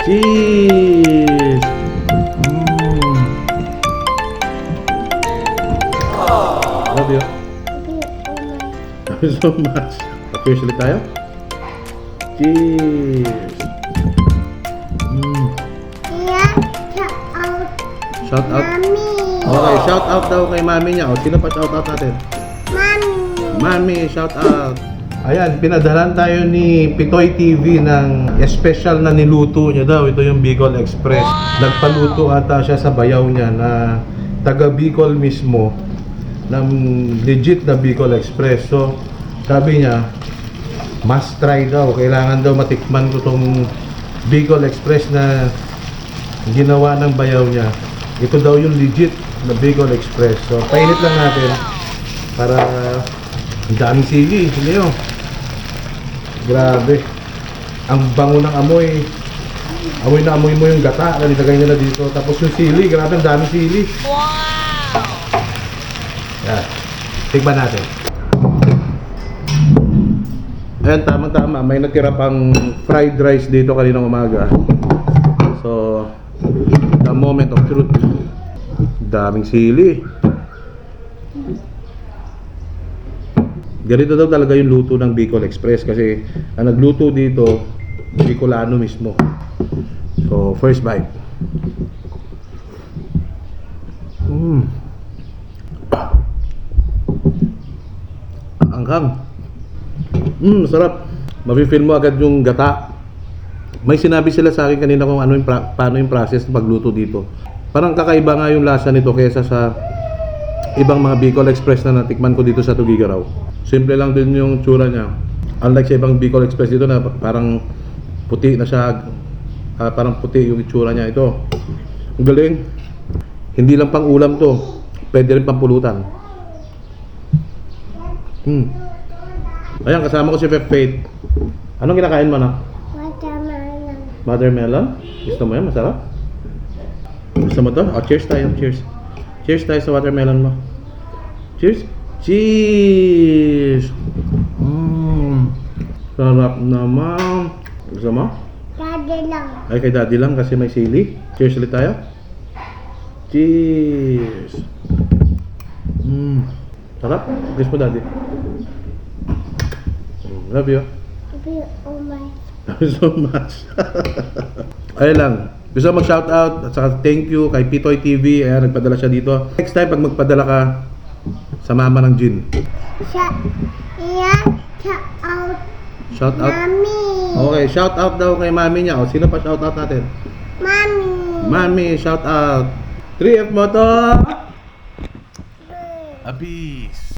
Cheese! Love you. Love you so much. Cheers ulit tayo. Cheers! Shout out. Mami. Okay, shout out daw kay mami niya. O, sino pa shout out natin? Mami. Mami, shout out. Ayan, pinadalan tayo ni Pitoy TV ng special na niluto niya daw. Ito yung Bicol Express. Nagpaluto ata siya sa bayaw niya na taga Bicol mismo ng legit na Bicol Express. So, sabi niya, must try daw. Kailangan daw matikman ko tong Bicol Express na ginawa ng bayaw niya. Ito daw yung legit na Bicol Express. So, painit lang natin para ang daming sili. Hindi nyo. Grabe. Ang bango ng amoy. Amoy na amoy mo yung gata na nilagay nila dito. Tapos yung sili. Grabe, ang daming sili. Wow! Yan. Tikman natin. Ayan, tamang-tama. May natira pang fried rice dito kaninang umaga. So, the moment of truth. Daming sili. Ganito daw talaga yung luto ng Bicol Express kasi ang nagluto dito Bicolano mismo. So, first bite. Anghang. Sarap. Mafe-feel mo agad yung gata. May sinabi sila sa akin kanina kung ano yung paano yung process ng pagluto dito. Parang kakaiba nga yung lasa nito kaysa sa ibang mga Bicol Express na natikman ko dito sa Tugigaraw. Simple lang din yung tsura niya. Unlike sa ibang Bicol Express dito na parang puti na siya, parang puti yung itsura niya. Ito, ang galing. Hindi lang pang ulam to, pwede rin pang pulutan. Ayan, kasama ko si Faith. Anong kinakain mo na? Watermelon. Watermelon? Gusto mo yan? Masarap? Gusto mo to? Oh, cheers tayo, cheers. Cheers tayo sa watermelon mo. Cheers! Cheers! Sarap naman. Gusto mo? Daddy lang. Ay, kay daddy lang kasi may sili. Cheers ulit tayo. Cheers! Sarap. Gusto mo daddy? Love you. Oh my. Love you so much. Ayun lang. Gusto ko mag-shoutout at saka thank you kay Pitoy TV. Ayan, nagpadala siya dito. Next time, pag magpadala ka, sa mama ng Jin. Shout out. Shout out. Mami. Okay, shout out daw kay mami niya. O, sino pa shout out natin? Mami. Mami, shout out. 3F mo to. Abis.